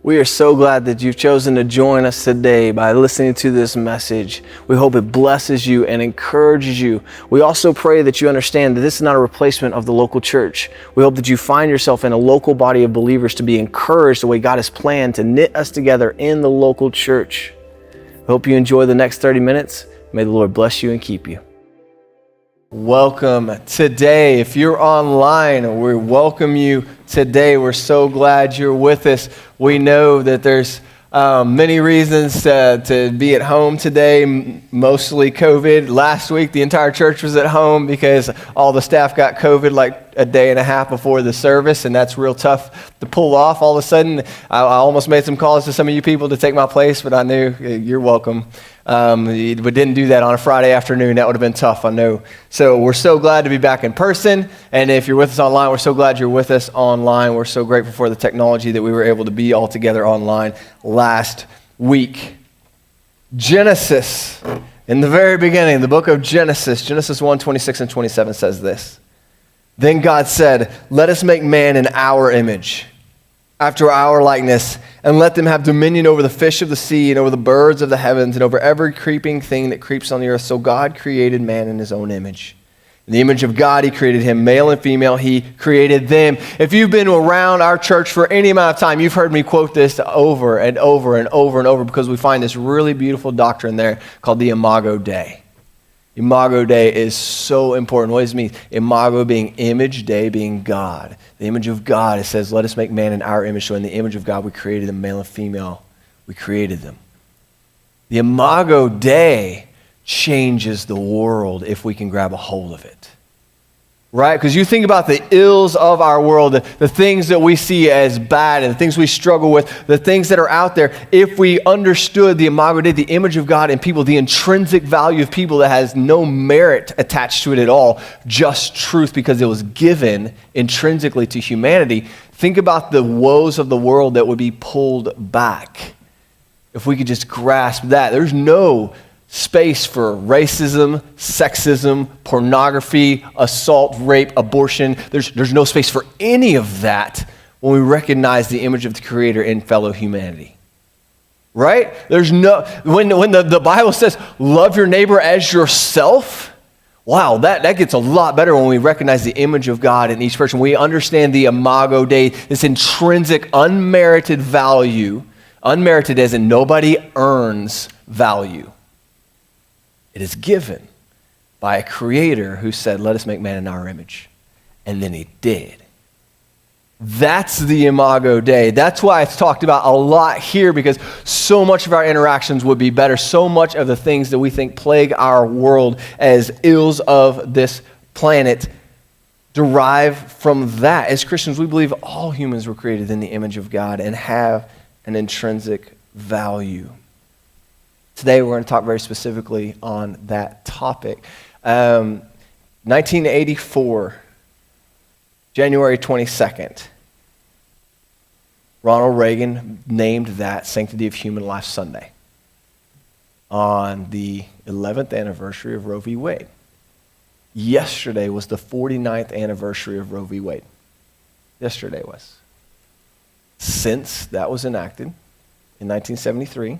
We are so glad that you've chosen to join us today by listening to this message. We hope it blesses you and encourages you. We also pray that you understand that this is not a replacement of the local church. We hope that you find yourself in a local body of believers to be encouraged the way God has planned to knit us together in the local church. We hope you enjoy the next 30 minutes. May the Lord bless you and keep you. Welcome today. If you're online, we welcome you today. We're so glad you're with us. We know that there's many reasons to be at home today, mostly COVID. Last week, the entire church was at home because all the staff got COVID like a day and a half before the service, and that's real tough to pull off all of a sudden. I almost made some calls to some of you people to take my place, but I knew you're welcome. We didn't do that on a Friday afternoon. That would have been tough, I know. So we're so glad to be back in person. And if you're with us online, we're so glad you're with us online. We're so grateful for the technology that we were able to be all together online last week. Genesis, in the very beginning, the book of Genesis 1, 26 and 27 says this. Then God said, "Let us make man in our image, after our likeness, and let them have dominion over the fish of the sea and over the birds of the heavens and over every creeping thing that creeps on the earth." So God created man in his own image. In the image of God, he created him, male and female, he created them. If you've been around our church for any amount of time, you've heard me quote this over and over and over and over because we find this really beautiful doctrine there called the Imago Dei. Imago Dei is so important. What does it mean? Imago being image, Dei being God. The image of God, it says, let us make man in our image. So in the image of God, we created them, male and female. We created them. The Imago Dei changes the world if we can grab a hold of it. Right? Because you think about the ills of our world, the things that we see as bad and the things we struggle with, the things that are out there. If we understood the Imago Dei, the image of God in people, the intrinsic value of people that has no merit attached to it at all, just truth because it was given intrinsically to humanity, think about the woes of the world that would be pulled back. If we could just grasp that. There's no space for racism, sexism, pornography, assault, rape, abortion. There's no space for any of that when we recognize the image of the Creator in fellow humanity. Right? There's no, when the Bible says, love your neighbor as yourself, wow, that gets a lot better when we recognize the image of God in each person. We understand the Imago Dei, this intrinsic, unmerited value, unmerited as in nobody earns value. It is given by a creator who said, let us make man in our image. And then he did. That's the Imago Dei. That's why it's talked about a lot here, because so much of our interactions would be better. So much of the things that we think plague our world as ills of this planet derive from that. As Christians, we believe all humans were created in the image of God and have an intrinsic value. Today, we're going to talk very specifically on that topic. 1984, January 22nd, Ronald Reagan named that Sanctity of Human Life Sunday on the 11th anniversary of Roe v. Wade. Yesterday was the 49th anniversary of Roe v. Wade. Yesterday was. Since that was enacted in 1973,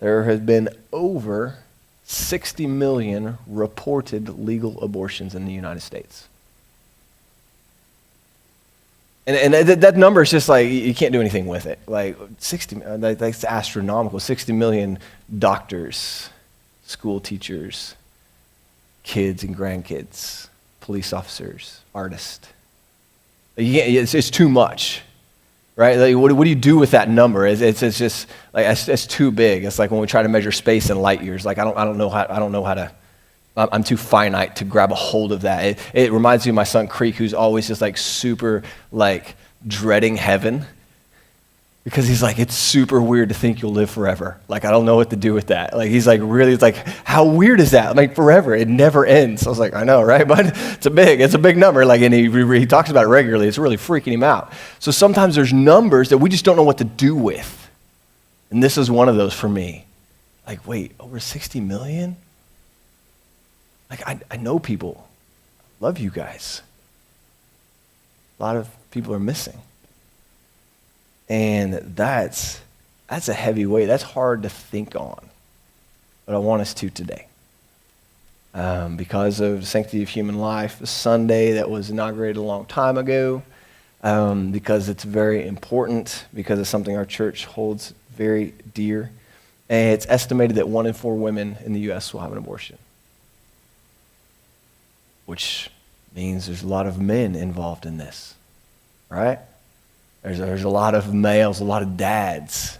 there has been over 60 million reported legal abortions in the United States. And that number is just like, you can't do anything with it. Like 60, that's astronomical. 60 million doctors, school teachers, kids and grandkids, police officers, artists. It's too much. Right? Like, what do you do with that number? It's just like it's too big. It's like when we try to measure space in light years. Like I don't know how to. I'm too finite to grab a hold of that. It reminds me of my son Creek, who's always just like super like dreading heaven, because he's like, it's super weird to think you'll live forever. Like I don't know what to do with that. Like he's like really it's like, how weird is that? Like forever, it never ends. I was like, I know, right? But it's a big number. Like, and he talks about it regularly. It's really freaking him out. So sometimes there's numbers that we just don't know what to do with, and this is one of those for me. Like, wait, over 60 million? Like I know people. Love you guys. A lot of people are missing. And that's a heavy weight. That's hard to think on. But I want us to today. Because of the Sanctity of Human Life, the Sunday that was inaugurated a long time ago, because it's very important, because it's something our church holds very dear. And it's estimated that 1 in 4 women in the U.S. will have an abortion, which means there's a lot of men involved in this, right? There's a lot of males, a lot of dads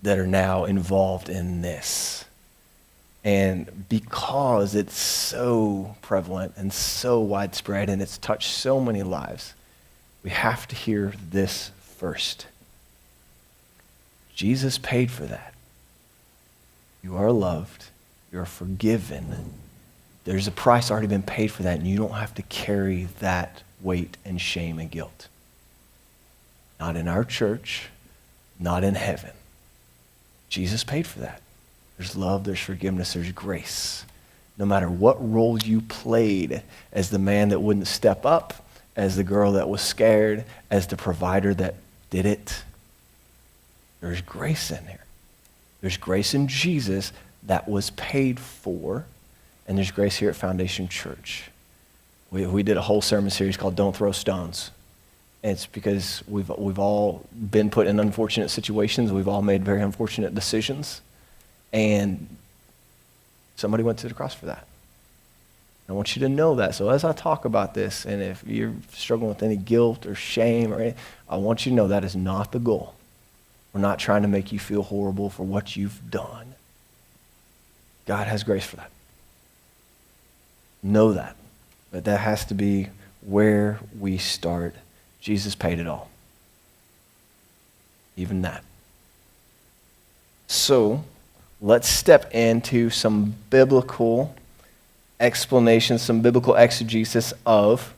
that are now involved in this. And because it's so prevalent and so widespread and it's touched so many lives, we have to hear this first. Jesus paid for that. You are loved. You are forgiven. There's a price already been paid for that, and you don't have to carry that weight and shame and guilt. Not in our church, not in heaven. Jesus paid for that. There's love, there's forgiveness, there's grace. No matter what role you played as the man that wouldn't step up, as the girl that was scared, as the provider that did it, there's grace in there. There's grace in Jesus that was paid for, and there's grace here at Foundation Church. We did a whole sermon series called Don't Throw Stones. And it's because we've all been put in unfortunate situations. We've all made very unfortunate decisions. And somebody went to the cross for that. I want you to know that. So as I talk about this, and if you're struggling with any guilt or shame or anything, I want you to know that is not the goal. We're not trying to make you feel horrible for what you've done. God has grace for that. Know that. But that has to be where we start. Jesus paid it all. Even that. So, let's step into some biblical explanations, some biblical exegesis of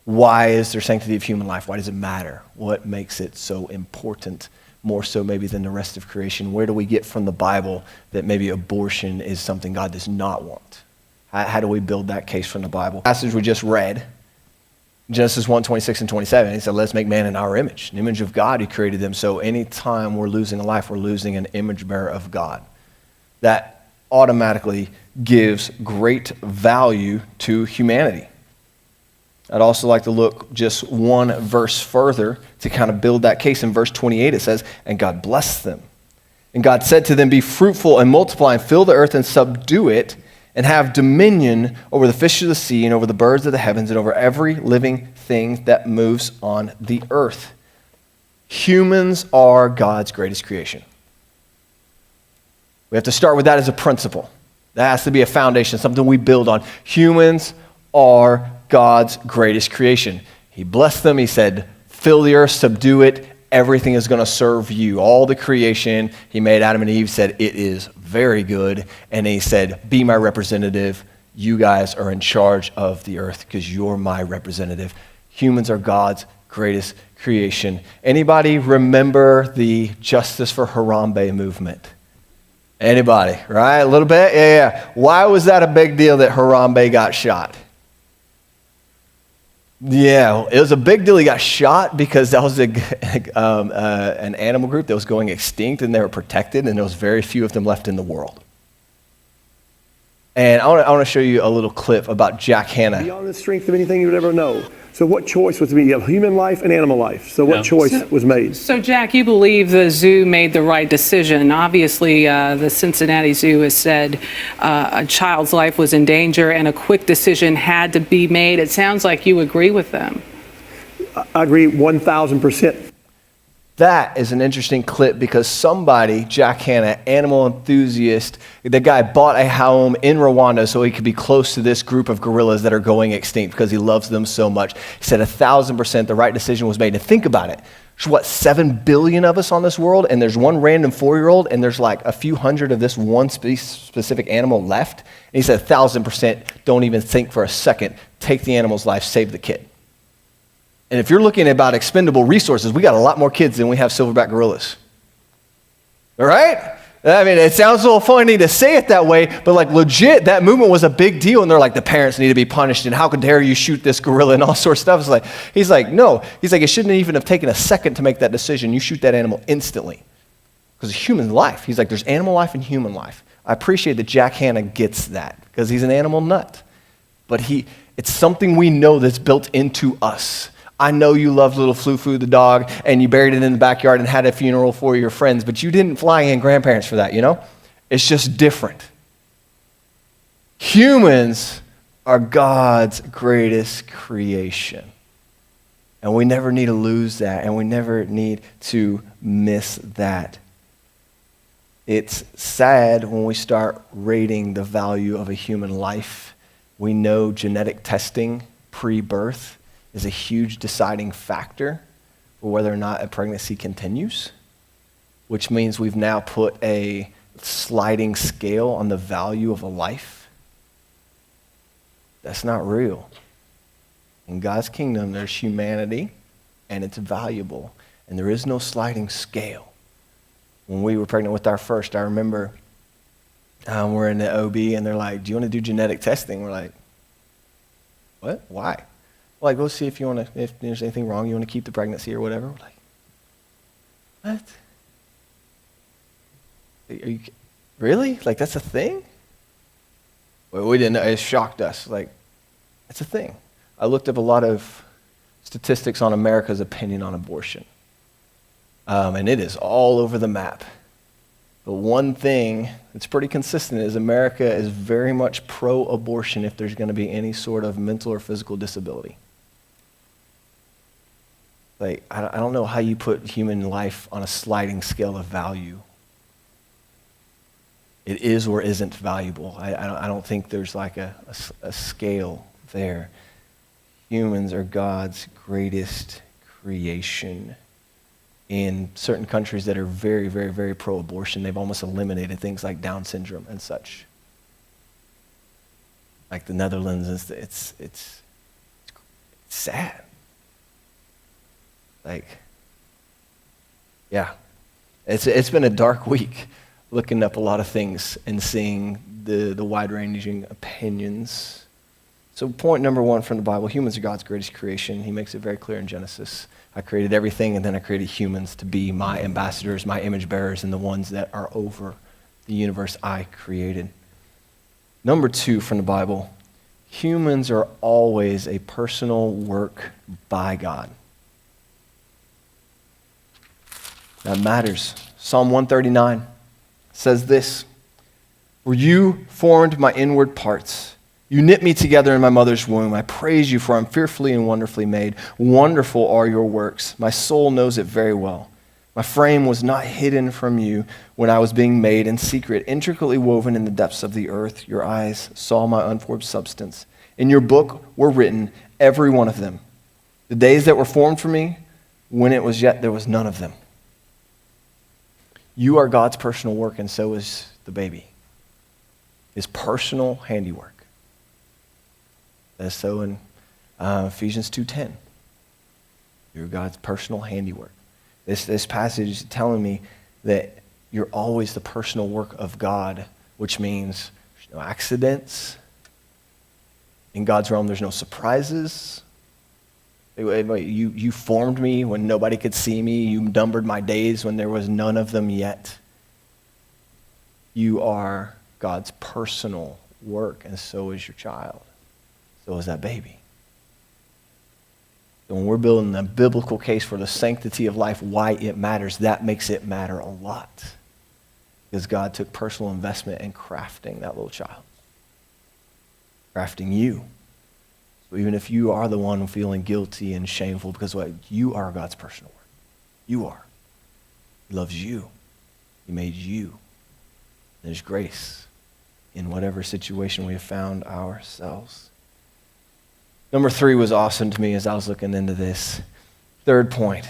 why is there sanctity of human life? Why does it matter? What makes it so important, more so maybe than the rest of creation? Where do we get from the Bible that maybe abortion is something God does not want? How do we build that case from the Bible? The passage we just read, Genesis 1, 26 and 27, he said, let's make man in our image, an image of God who created them. So anytime we're losing a life, we're losing an image bearer of God. That automatically gives great value to humanity. I'd also like to look just one verse further to kind of build that case. In verse 28, it says, and God blessed them. And God said to them, be fruitful and multiply and fill the earth and subdue it, and have dominion over the fish of the sea and over the birds of the heavens and over every living thing that moves on the earth. Humans are God's greatest creation. We have to start with that as a principle. That has to be a foundation, something we build on. Humans are God's greatest creation. He blessed them. He said, fill the earth, subdue it. Everything is going to serve you. All the creation, he made Adam and Eve, said, it is very good. And he said, be my representative. You guys are in charge of the earth because you're my representative. Humans are God's greatest creation. Anybody remember the Justice for Harambe movement? Anybody, right? A little bit? Yeah. Why was that a big deal that Harambe got shot? Yeah, it was a big deal. He got shot because that was an animal group that was going extinct, and they were protected, and there was very few of them left in the world. And I want to show you a little clip about Jack Hanna. Beyond the strength of anything you would ever know. So what choice was to be? You have human life and animal life. So what choice was made? So Jack, you believe the zoo made the right decision. Obviously, the Cincinnati Zoo has said a child's life was in danger and a quick decision had to be made. It sounds like you agree with them. I agree 1,000%. That is an interesting clip because somebody, Jack Hanna, animal enthusiast, the guy bought a home in Rwanda so he could be close to this group of gorillas that are going extinct because he loves them so much. He said 1,000% the right decision was made. And think about it. There's 7 billion of us on this world, and there's one random 4-year-old, and there's like a few hundred of this one specific animal left. And he said 1,000% don't even think for a second. Take the animal's life, save the kid. And if you're looking about expendable resources, we got a lot more kids than we have silverback gorillas. All right? I mean, it sounds a little funny to say it that way, but like legit, that movement was a big deal. And they're like, the parents need to be punished. And how could dare you shoot this gorilla and all sorts of stuff. It's like, he's like, no. He's like, it shouldn't even have taken a second to make that decision. You shoot that animal instantly. Because it's human life. He's like, there's animal life and human life. I appreciate that Jack Hanna gets that because he's an animal nut. But it's something we know that's built into us. I know you love little Flu-Flu the dog, and you buried it in the backyard and had a funeral for your friends, but you didn't fly in grandparents for that, you know? It's just different. Humans are God's greatest creation. And we never need to lose that, and we never need to miss that. It's sad when we start rating the value of a human life. We know genetic testing pre-birth is a huge deciding factor for whether or not a pregnancy continues, which means we've now put a sliding scale on the value of a life. That's not real. In God's kingdom, there's humanity, and it's valuable, and there is no sliding scale. When we were pregnant with our first, I remember we're in the OB, and they're like, do you want to do genetic testing? We're like, what? Why? Like, go see if there's anything wrong, you want to keep the pregnancy or whatever. We're like, what? Are you, really? Like, that's a thing? Well, we didn't know. It shocked us. Like, it's a thing. I looked up a lot of statistics on America's opinion on abortion. And it is all over the map. The one thing that's pretty consistent is America is very much pro-abortion if there's going to be any sort of mental or physical disability. Like, I don't know how you put human life on a sliding scale of value. It is or isn't valuable. I don't think there's like a scale there. Humans are God's greatest creation. In certain countries that are very, very, very pro-abortion, they've almost eliminated things like Down syndrome and such. Like the Netherlands, it's sad. Like, yeah, it's been a dark week looking up a lot of things and seeing the wide-ranging opinions. So point number one from the Bible, humans are God's greatest creation. He makes it very clear in Genesis. I created everything, and then I created humans to be my ambassadors, my image bearers, and the ones that are over the universe I created. Number two from the Bible, humans are always a personal work by God. That matters. Psalm 139 says this, "For you formed my inward parts. You knit me together in my mother's womb. I praise you, for I'm fearfully and wonderfully made. Wonderful are your works. My soul knows it very well. My frame was not hidden from you when I was being made in secret, intricately woven in the depths of the earth. Your eyes saw my unformed substance. In your book were written, every one of them. The days that were formed for me, when it was yet there was none of them." You are God's personal work, and so is the baby. His personal handiwork. That's so in Ephesians 2:10. You're God's personal handiwork. This passage is telling me that you're always the personal work of God, which means there's no accidents. In God's realm, there's no surprises. You formed me when nobody could see me. You numbered my days when there was none of them yet. You are God's personal work, and so is your child. So is that baby. So when we're building a biblical case for the sanctity of life, why it matters, that makes it matter a lot. Because God took personal investment in crafting that little child. Crafting you. So even if you are the one feeling guilty and shameful, because what? You are God's personal work. You are. He loves you. He made you. There's grace in whatever situation we have found ourselves. Number three was awesome to me as I was looking into this. Third point,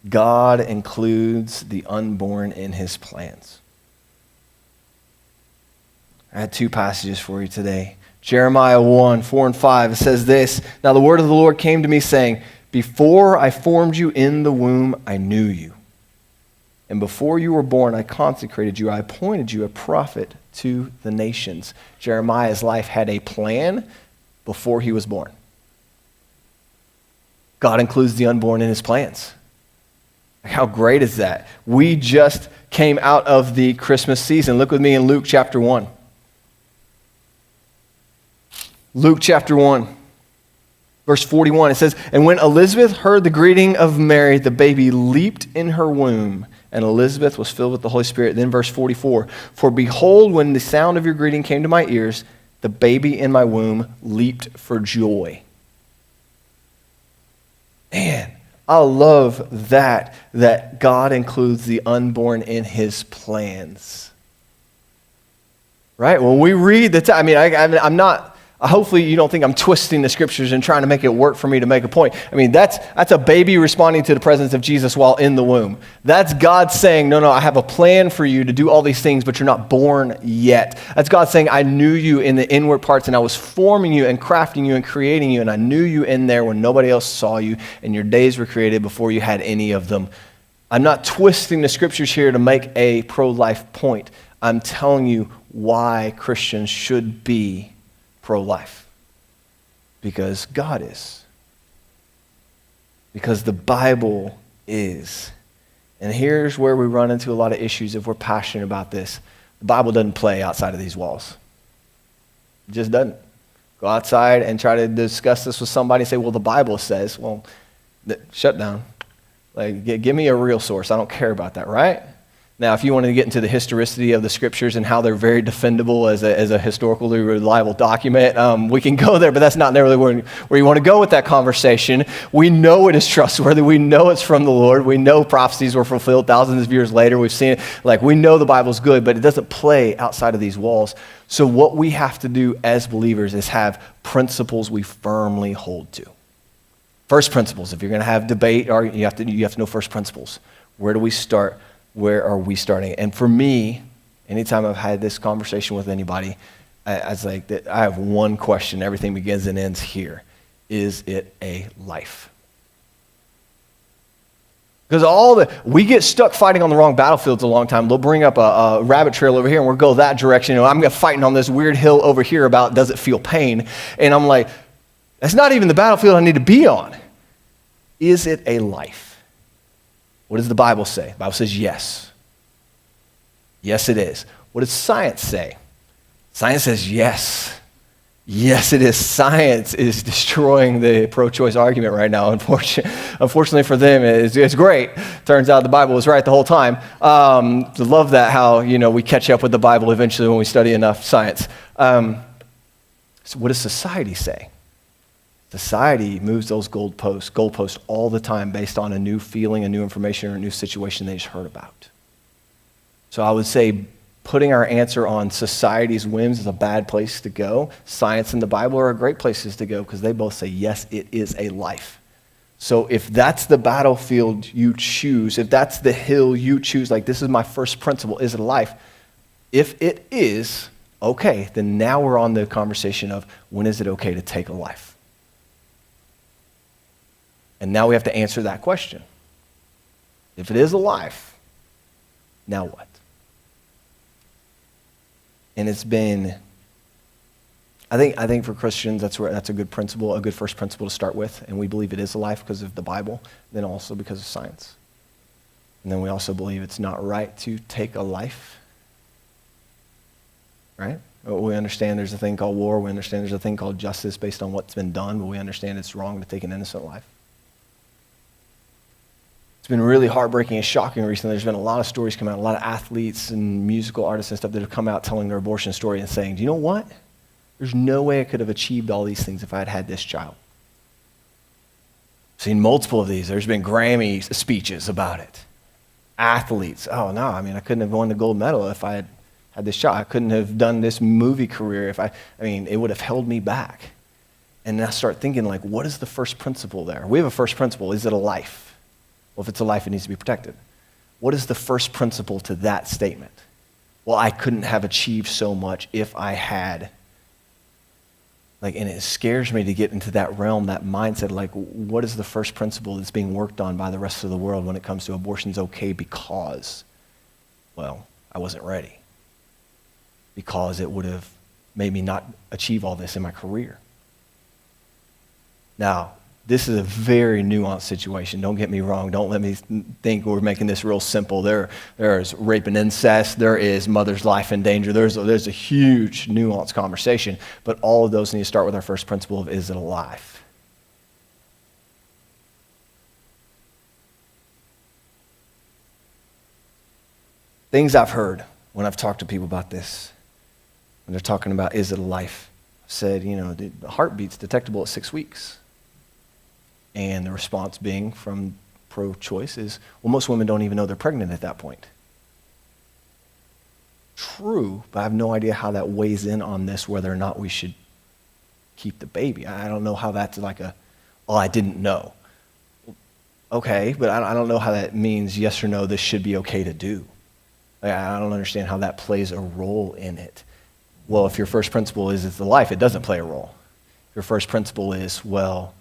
God includes the unborn in his plans. I had two passages for you today. Jeremiah 1:4-5, it says this, "Now the word of the Lord came to me saying, before I formed you in the womb, I knew you. And before you were born, I consecrated you. I appointed you a prophet to the nations. Jeremiah's life had a plan before he was born. God includes the unborn in his plans. How great is that? We just came out of the Christmas season. Look with me in Luke chapter 1. Luke chapter 1, verse 41. It says, "And when Elizabeth heard the greeting of Mary, the baby leaped in her womb, and Elizabeth was filled with the Holy Spirit." Then verse 44, "For behold, when the sound of your greeting came to my ears, the baby in my womb leaped for joy." Man, I love that God includes the unborn in his plans. Right? When we read the I'm not, hopefully you don't think I'm twisting the scriptures and trying to make it work for me to make a point. I mean, that's a baby responding to the presence of Jesus while in the womb. That's God saying, no, I have a plan for you to do all these things, but you're not born yet. That's God saying, I knew you in the inward parts, and I was forming you and crafting you and creating you, and I knew you in there when nobody else saw you, and your days were created before you had any of them. I'm not twisting the scriptures here to make a pro-life point. I'm telling you why Christians should be pro-life. Because God is. Because the Bible is. And here's where we run into a lot of issues if we're passionate about this. The Bible doesn't play outside of these walls. It just doesn't. Go outside and try to discuss this with somebody and say, well, the Bible says, well, shut down. Like, give me a real source. I don't care about that, right? Now, if you want to get into the historicity of the scriptures and how they're very defendable as a historically reliable document, we can go there, but that's not necessarily where you want to go with that conversation. We know it is trustworthy. We know it's from the Lord. We know prophecies were fulfilled thousands of years later. We've seen it. Like, we know the Bible's good, but it doesn't play outside of these walls. So what we have to do as believers is have principles we firmly hold to. First principles. If you're going to have debate, you have to know first principles. Where do we start? Where are we starting? And for me, anytime I've had this conversation with anybody, I was like, I have one question. Everything begins and ends here. Is it a life? Because we get stuck fighting on the wrong battlefields a long time. They'll bring up a rabbit trail over here and we'll go that direction. I'm fighting on this weird hill over here about does it feel pain? And I'm like, that's not even the battlefield I need to be on. Is it a life? What does the Bible say? The Bible says yes. Yes, it is. What does science say? Science says yes. Yes, it is. Science is destroying the pro-choice argument right now. Unfortunately for them, it's great. Turns out the Bible was right the whole time. I love that how we catch up with the Bible eventually when we study enough science. So what does society say? Society moves those goalposts all the time based on a new feeling, a new information, or a new situation they just heard about. So I would say putting our answer on society's whims is a bad place to go. Science and the Bible are great places to go because they both say, yes, it is a life. So if that's the battlefield you choose, if that's the hill you choose, like this is my first principle, is it a life? If it is, okay, then now we're on the conversation of when is it okay to take a life? And now we have to answer that question. If it is a life, now what? And it's been, I think for Christians, that's a good principle, a good first principle to start with. And we believe it is a life because of the Bible, then also because of science. And then we also believe it's not right to take a life. Right? We understand there's a thing called war. We understand there's a thing called justice based on what's been done, but we understand it's wrong to take an innocent life. It's been really heartbreaking and shocking recently. There's been a lot of stories come out, a lot of athletes and musical artists and stuff that have come out telling their abortion story and saying, do you know what? There's no way I could have achieved all these things if I had had this child. I've seen multiple of these. There's been Grammy speeches about it. Athletes, oh no, I couldn't have won the gold medal if I had this child. I couldn't have done this movie career if it would have held me back. And then I start thinking what is the first principle there? We have a first principle. Is it a life? Well, if it's a life, it needs to be protected. What is the first principle to that statement? Well, I couldn't have achieved so much if I had. And it scares me to get into that realm, that mindset, what is the first principle that's being worked on by the rest of the world when it comes to abortion's okay because? Well, I wasn't ready because it would have made me not achieve all this in my career. Now, this is a very nuanced situation. Don't get me wrong. Don't let me think we're making this real simple. There is rape and incest. There is mother's life in danger. There's a huge nuanced conversation. But all of those need to start with our first principle of, is it alive? Things I've heard when I've talked to people about this, when they're talking about, is it a life? I've said, the heartbeat's detectable at 6 weeks. And the response being from pro-choice is, well, most women don't even know they're pregnant at that point. True, but I have no idea how that weighs in on this, whether or not we should keep the baby. I don't know how that's like I didn't know. Okay, but I don't know how that means yes or no, this should be okay to do. I don't understand how that plays a role in it. Well, if your first principle is it's the life, it doesn't play a role. If your first principle is, well,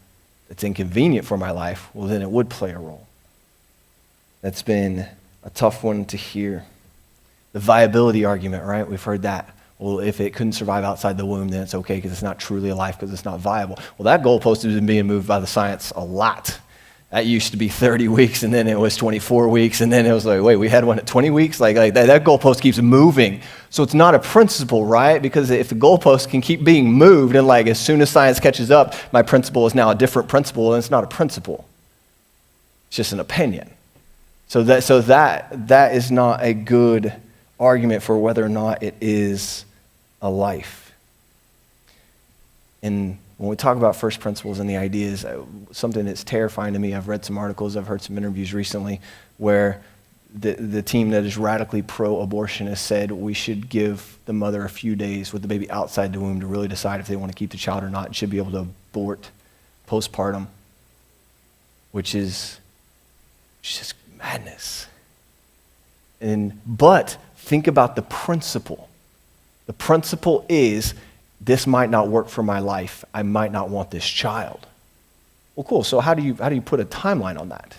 it's inconvenient for my life, well, then it would play a role. That's been a tough one to hear. The viability argument, right? We've heard that. Well, if it couldn't survive outside the womb, then it's okay because it's not truly a life because it's not viable. Well, that goalpost has been being moved by the science a lot. That used to be 30 weeks, and then it was 24 weeks, and then it was like, wait, we had one at 20 weeks? Like that goalpost keeps moving. So it's not a principle, right? Because if the goalpost can keep being moved, and like as soon as science catches up, my principle is now a different principle, and it's not a principle. It's just an opinion. So that is not a good argument for whether or not it is a life. And when we talk about first principles and the ideas, something that's terrifying to me, I've read some articles, I've heard some interviews recently where the team that is radically pro-abortion has said we should give the mother a few days with the baby outside the womb to really decide if they want to keep the child or not, and should be able to abort postpartum, which is just madness. But think about the principle. The principle is, this might not work for my life. I might not want this child. Well, cool. So how do you put a timeline on that?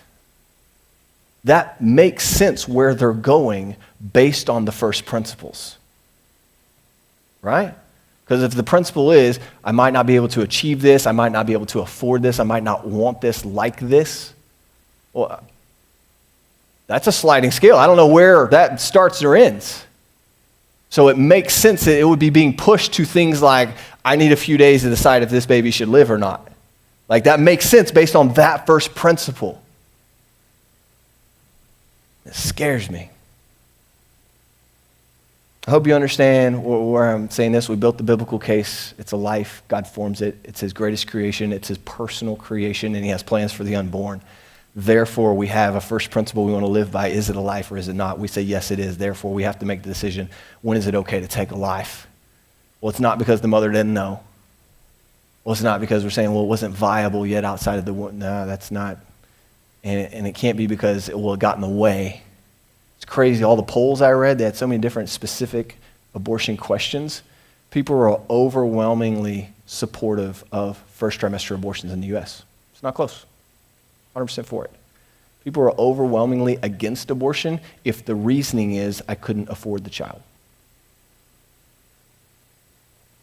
That makes sense where they're going based on the first principles. Right? Because if the principle is, I might not be able to achieve this, I might not be able to afford this, I might not want this like this, well, that's a sliding scale. I don't know where that starts or ends. So it makes sense that it would be being pushed to things like, I need a few days to decide if this baby should live or not. Like that makes sense based on that first principle. It scares me. I hope you understand where I'm saying this. We built the biblical case. It's a life. God forms it. It's his greatest creation. It's his personal creation, and he has plans for the unborn. Therefore, we have a first principle we want to live by. Is it a life or is it not? We say, yes, it is. Therefore, we have to make the decision. When is it okay to take a life? Well, it's not because the mother didn't know. Well, it's not because we're saying, well, it wasn't viable yet outside of the womb. No, that's not. And it can't be because it will have gotten in the way. It's crazy. All the polls I read, they had so many different specific abortion questions. People are overwhelmingly supportive of first trimester abortions in the U.S. It's not close. 100% for it. People are overwhelmingly against abortion if the reasoning is, I couldn't afford the child.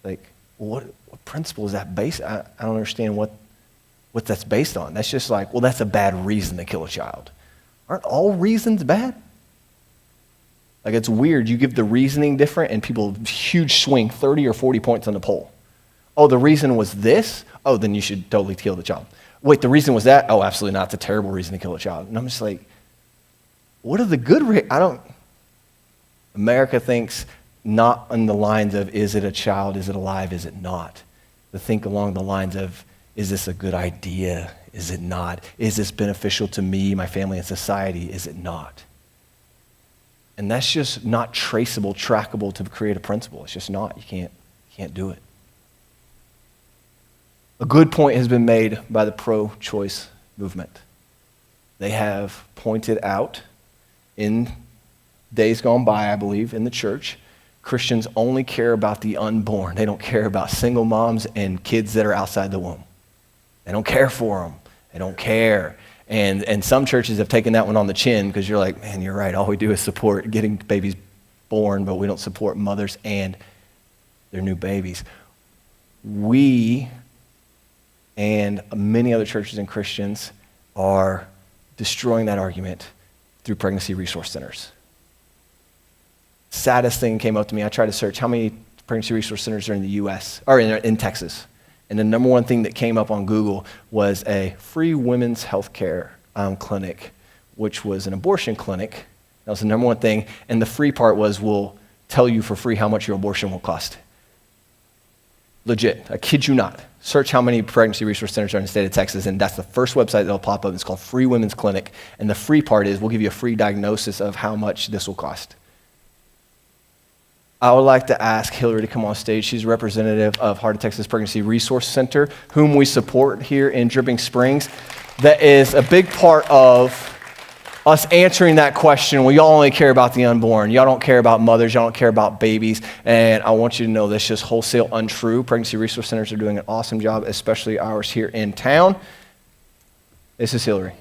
Like, what principle is that based? I don't understand what that's based on. That's just like, well, that's a bad reason to kill a child. Aren't all reasons bad? Like, it's weird. You give the reasoning different and people, huge swing, 30 or 40 points on the poll. Oh, the reason was this? Oh, then you should totally kill the child. Wait, the reason was that? Oh, absolutely not. It's a terrible reason to kill a child. And I'm just like, what are the good America thinks not on the lines of, is it a child, is it alive, is it not? But think along the lines of, is this a good idea, is it not? Is this beneficial to me, my family, and society, is it not? And that's just not traceable, trackable to create a principle. It's just not. You can't do it. A good point has been made by the pro-choice movement. They have pointed out in days gone by, I believe, in the church, Christians only care about the unborn. They don't care about single moms and kids that are outside the womb. They don't care for them. They don't care. And some churches have taken that one on the chin because you're like, man, you're right. All we do is support getting babies born, but we don't support mothers and their new babies. We and many other churches and Christians are destroying that argument through pregnancy resource centers. Saddest thing came up to me. I tried to search how many pregnancy resource centers are in the U.S. or in Texas. And the number one thing that came up on Google was a free women's health care clinic, which was an abortion clinic. That was the number one thing. And the free part was, we'll tell you for free how much your abortion will cost. Legit. I kid you not. Search how many pregnancy resource centers are in the state of Texas, and that's the first website that'll pop up. It's called Free Women's Clinic. And the free part is, we'll give you a free diagnosis of how much this will cost. I would like to ask Hillary to come on stage. She's a representative of Heart of Texas Pregnancy Resource Center, whom we support here in Dripping Springs. That is a big part of us answering that question. Well, y'all only care about the unborn. Y'all don't care about mothers. Y'all don't care about babies. And I want you to know that's just wholesale untrue. Pregnancy Resource Centers are doing an awesome job, especially ours here in town. This is Hillary.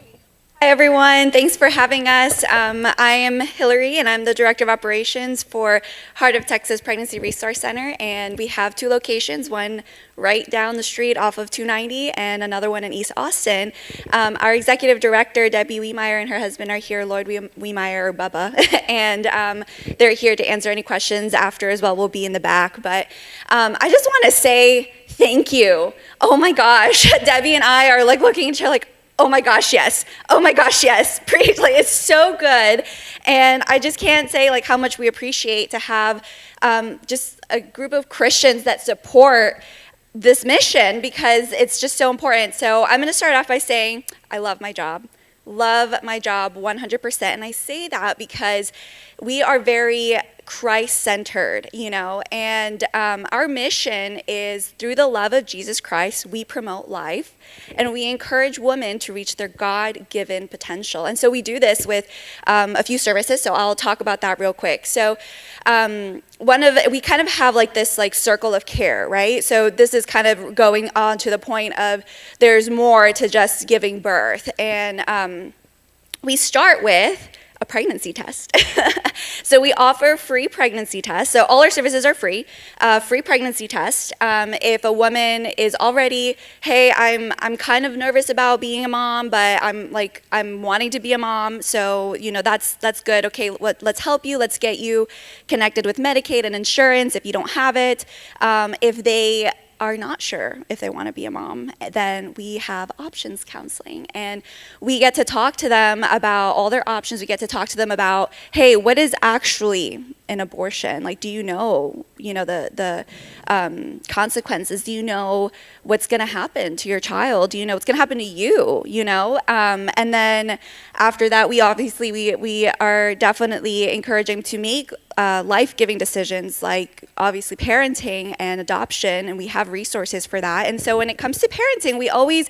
Hi, everyone. Thanks for having us. I am Hillary, and I'm the Director of Operations for Heart of Texas Pregnancy Resource Center, and we have two locations, one right down the street off of 290 and another one in East Austin. Our Executive Director, Debbie Wiemeyer, and her husband are here, Lloyd Wiemeyer, or Bubba, and they're here to answer any questions after as well. We'll be in the back, but I just want to say thank you. Oh my gosh, Debbie and I are like looking at each other like, oh my gosh, yes. Oh my gosh, yes. Preach, like it's so good. And I just can't say like how much we appreciate to have just a group of Christians that support this mission, because it's just so important. So I'm going to start off by saying I love my job. Love my job 100%. And I say that because we are very Christ-centered, and our mission is, through the love of Jesus Christ, we promote life, and we encourage women to reach their God-given potential. And so we do this with a few services, so I'll talk about that real quick. So we kind of have like this like circle of care, right? So this is kind of going on to the point of there's more to just giving birth. And we start with a pregnancy test. So we offer free pregnancy tests. So all our services are free. Free pregnancy test. If a woman is already, hey, I'm kind of nervous about being a mom, but I'm wanting to be a mom. So that's good. Okay, let's help you. Let's get you connected with Medicaid and insurance if you don't have it. If they are not sure if they want to be a mom, then we have options counseling, and we get to talk to them about all their options. We get to talk to them about, hey, what is actually an abortion? Like, do you know the consequences? Do you know what's going to happen to your child? Do you know what's going to happen to you? And then after that, we are definitely encouraging to make life-giving decisions, like obviously parenting and adoption, and we have resources for that. And so when it comes to parenting, we always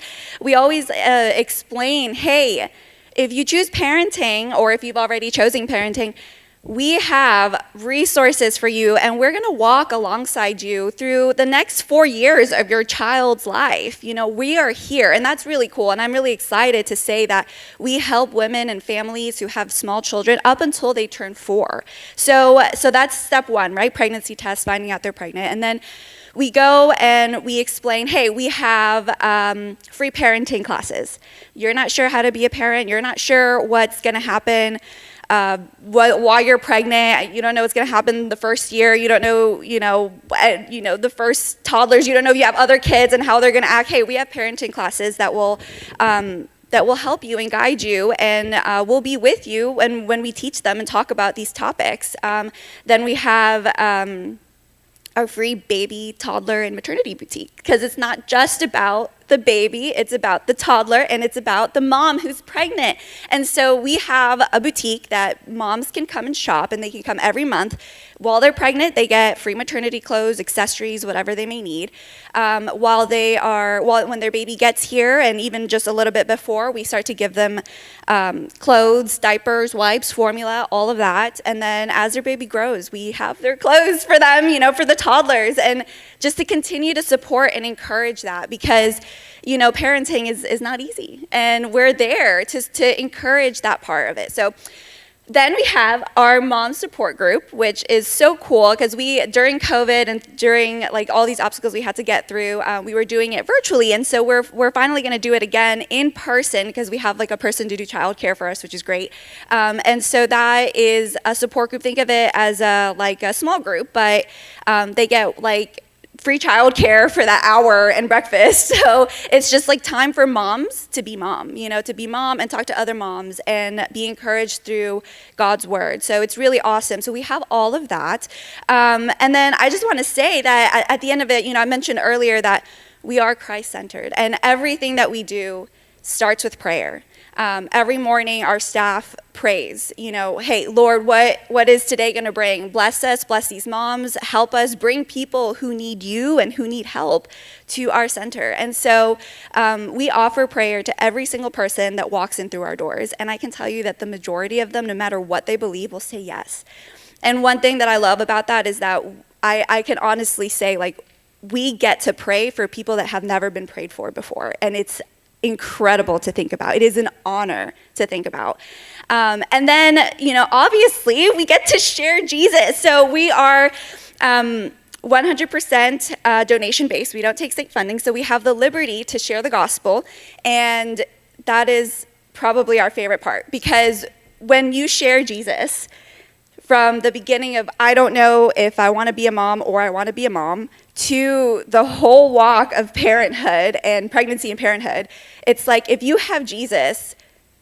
explain, hey, if you choose parenting, or if you've already chosen parenting, we have resources for you, and we're going to walk alongside you through the next 4 years of your child's life. We are here, and that's really cool, and I'm really excited to say that we help women and families who have small children up until they turn 4. So that's step one, right? Pregnancy test, finding out they're pregnant, and then we go and we explain, hey, we have free parenting classes. You're not sure how to be a parent. You're not sure what's going to happen while you're pregnant. You don't know what's going to happen the first year. You don't know, the first toddlers. You don't know if you have other kids and how they're going to act. Hey, we have parenting classes that will help you and guide you, and we'll be with you and when we teach them and talk about these topics. Then we have our free baby, toddler, and maternity boutique, because it's not just about the baby, it's about the toddler, and it's about the mom who's pregnant. And so we have a boutique that moms can come and shop, and they can come every month. While they're pregnant, they get free maternity clothes, accessories, whatever they may need. When their baby gets here, and even just a little bit before, we start to give them clothes, diapers, wipes, formula, all of that. And then as their baby grows, we have their clothes for them, for the toddlers, and just to continue to support and encourage that, because parenting is not easy, and we're there to encourage that part of it. So then we have our mom support group, which is so cool because during COVID and during like all these obstacles we had to get through, we were doing it virtually. And so we're finally going to do it again in person because we have like a person to do childcare for us, which is great. And so that is a support group. Think of it as a small group, but they get like free childcare for that hour and breakfast. So it's just like time for moms to be mom, to be mom and talk to other moms and be encouraged through God's word. So it's really awesome. So we have all of that. And then I just want to say that at the end of it, I mentioned earlier that we are Christ-centered, and everything that we do starts with prayer. Every morning our staff prays, hey, Lord, what is today going to bring? Bless us, bless these moms, help us bring people who need you and who need help to our center. And so we offer prayer to every single person that walks in through our doors. And I can tell you that the majority of them, no matter what they believe, will say yes. And one thing that I love about that is that I can honestly say, like, we get to pray for people that have never been prayed for before. And it's incredible to think about. It is an honor to think about. And then, obviously we get to share Jesus. So we are 100% donation-based. We don't take state funding. So we have the liberty to share the gospel. And that is probably our favorite part, because when you share Jesus, from the beginning of, I don't know if I want to be a mom or I want to be a mom, to the whole walk of parenthood and pregnancy and parenthood, it's like, if you have Jesus,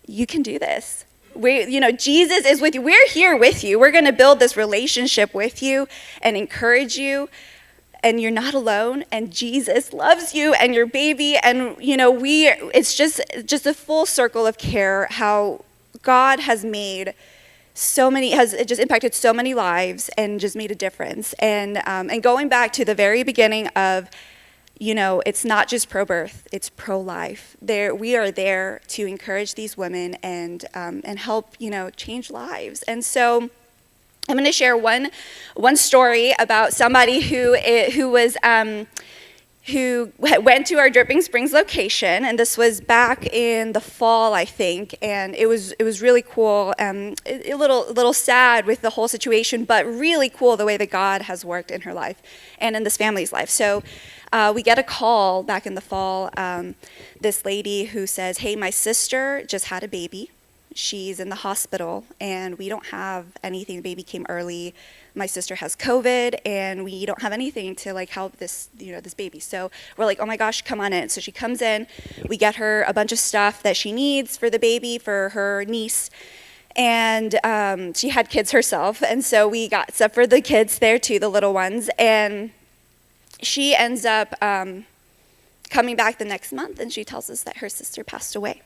you can do this. Jesus is with you. We're here with you. We're going to build this relationship with you and encourage you, and you're not alone, and Jesus loves you and your baby, and it's just a full circle of care, how God has just impacted so many lives and just made a difference. And going back to the very beginning of, it's not just pro-birth, it's pro-life. We are there to encourage these women and help, change lives. And so I'm going to share one story about somebody who went to our Dripping Springs location, and this was back in the fall, I think, and it was really cool. A little sad with the whole situation, but really cool the way that God has worked in her life and in this family's life. So we get a call back in the fall. This lady who says, "Hey, my sister just had a baby. She's in the hospital, and we don't have anything. The baby came early. My sister has COVID, and we don't have anything to help this baby." So we're like, "Oh my gosh, come on in." So she comes in, we get her a bunch of stuff that she needs for the baby, for her niece, and she had kids herself, and so we got stuff for the kids there too, the little ones, and she ends up coming back the next month, and she tells us that her sister passed away.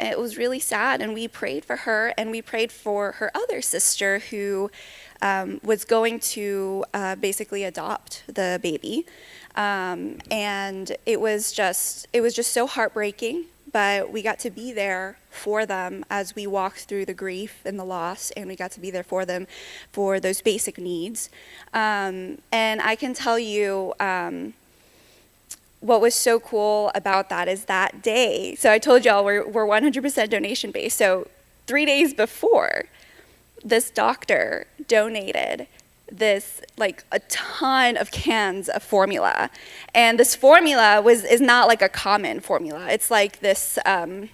And it was really sad, and we prayed for her, and we prayed for her other sister who was going to basically adopt the baby. And it was just so heartbreaking, but we got to be there for them as we walked through the grief and the loss, and we got to be there for them for those basic needs. And I can tell you, what was so cool about that is that day, so I told y'all we're 100% donation based, so 3 days before, this doctor donated a ton of cans of formula, and this formula is not like a common formula. It's like this rare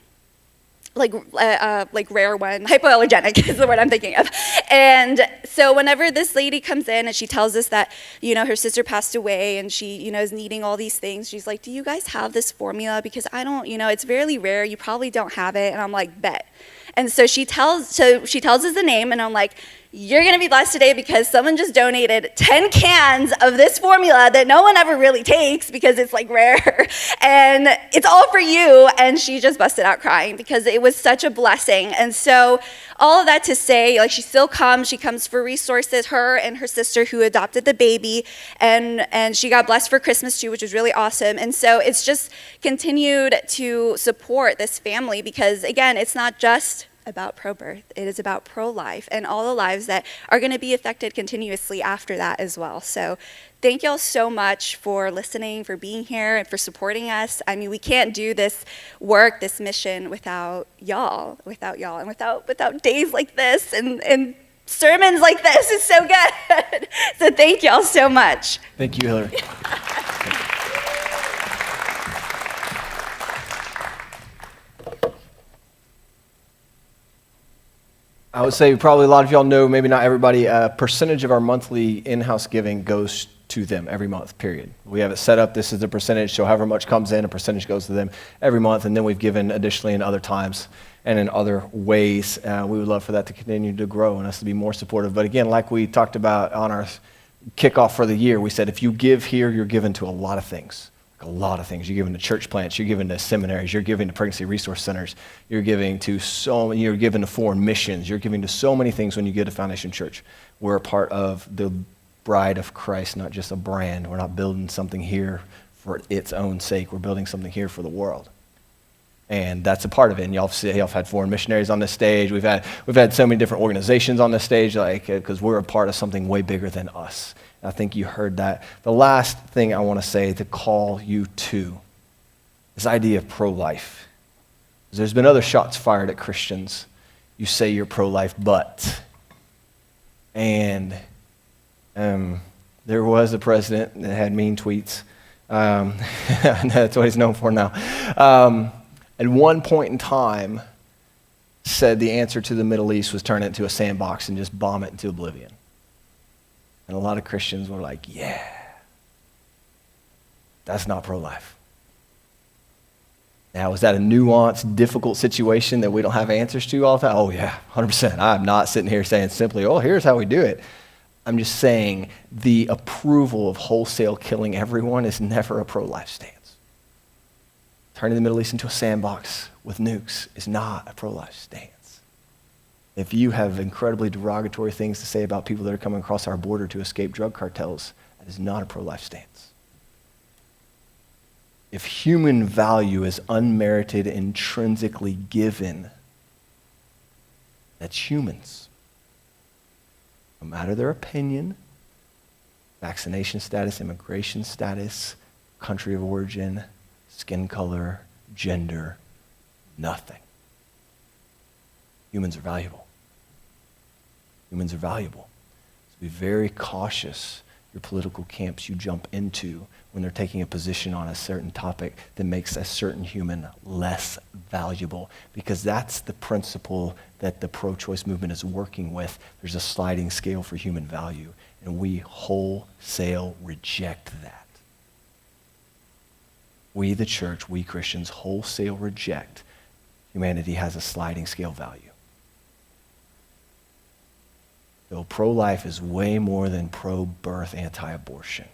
one, hypoallergenic is the word I'm thinking of. And so whenever this lady comes in and she tells us that, her sister passed away and she, is needing all these things, she's like, "Do you guys have this formula? Because I don't, it's fairly rare. You probably don't have it." And I'm like, "Bet." And so she tells us the name, and I'm like, "You're going to be blessed today because someone just donated 10 cans of this formula that no one ever really takes because it's rare, and it's all for you." And she just busted out crying because it was such a blessing. And so all of that to say, she still comes. She comes for resources, her and her sister who adopted the baby, and she got blessed for Christmas too, which was really awesome. And so it's just continued to support this family because, again, it's not just about pro-birth. It is about pro-life and all the lives that are going to be affected continuously after that as well. So thank y'all so much for listening, for being here, and for supporting us. I mean, we can't do this work, this mission without y'all, and without days like this and sermons like this. It's so good. So thank y'all so much. Thank you, Hillary. I would say probably a lot of y'all know, maybe not everybody, a percentage of our monthly in-house giving goes to them every month, period. We have it set up, this is the percentage, so however much comes in, a percentage goes to them every month, and then we've given additionally in other times and in other ways. We would love for that to continue to grow and us to be more supportive. But again, like we talked about on our kickoff for the year, we said if you give here, you're given to a lot of things. A lot of things. You're giving to church plants, you're giving to seminaries, you're giving to pregnancy resource centers, you're giving to you're giving to foreign missions, you're giving to so many things when you give to Foundation Church. We're a part of the bride of Christ, not just a brand. We're not building something here for its own sake. We're building something here for the world. And that's a part of it. And y'all have had foreign missionaries on this stage. We've had so many different organizations on this stage, because we're a part of something way bigger than us. I think you heard that. The last thing I want to say to call you to this idea of pro-life. There's been other shots fired at Christians. You say you're pro-life, but. And there was a president that had mean tweets. That's what he's known for now. At one point in time, said the answer to the Middle East was turn it into a sandbox and just bomb it into oblivion. And a lot of Christians were like, yeah, that's not pro-life. Now, is that a nuanced, difficult situation that we don't have answers to all the time? Oh, yeah, 100%. I'm not sitting here saying simply, oh, here's how we do it. I'm just saying the approval of wholesale killing everyone is never a pro-life stance. Turning the Middle East into a sandbox with nukes is not a pro-life stance. If you have incredibly derogatory things to say about people that are coming across our border to escape drug cartels, that is not a pro-life stance. If human value is unmerited, intrinsically given, that's humans. No matter their opinion, vaccination status, immigration status, country of origin, skin color, gender, nothing. Humans are valuable. Humans are valuable. So be very cautious your political camps you jump into when they're taking a position on a certain topic that makes a certain human less valuable, because that's the principle that the pro-choice movement is working with. There's a sliding scale for human value, and we wholesale reject that. We, the church, we Christians, wholesale reject humanity has a sliding scale value. So pro-life is way more than pro-birth, anti-abortion.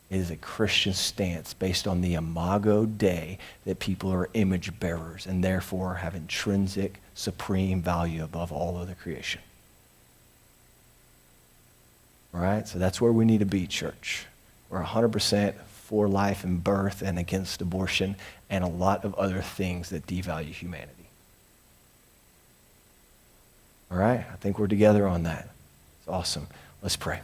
It is a Christian stance based on the imago Dei that people are image bearers and therefore have intrinsic, supreme value above all other creation. All right? So that's where we need to be, church. We're 100% for life and birth and against abortion and a lot of other things that devalue humanity. All right? I think we're together on that. It's awesome. Let's pray.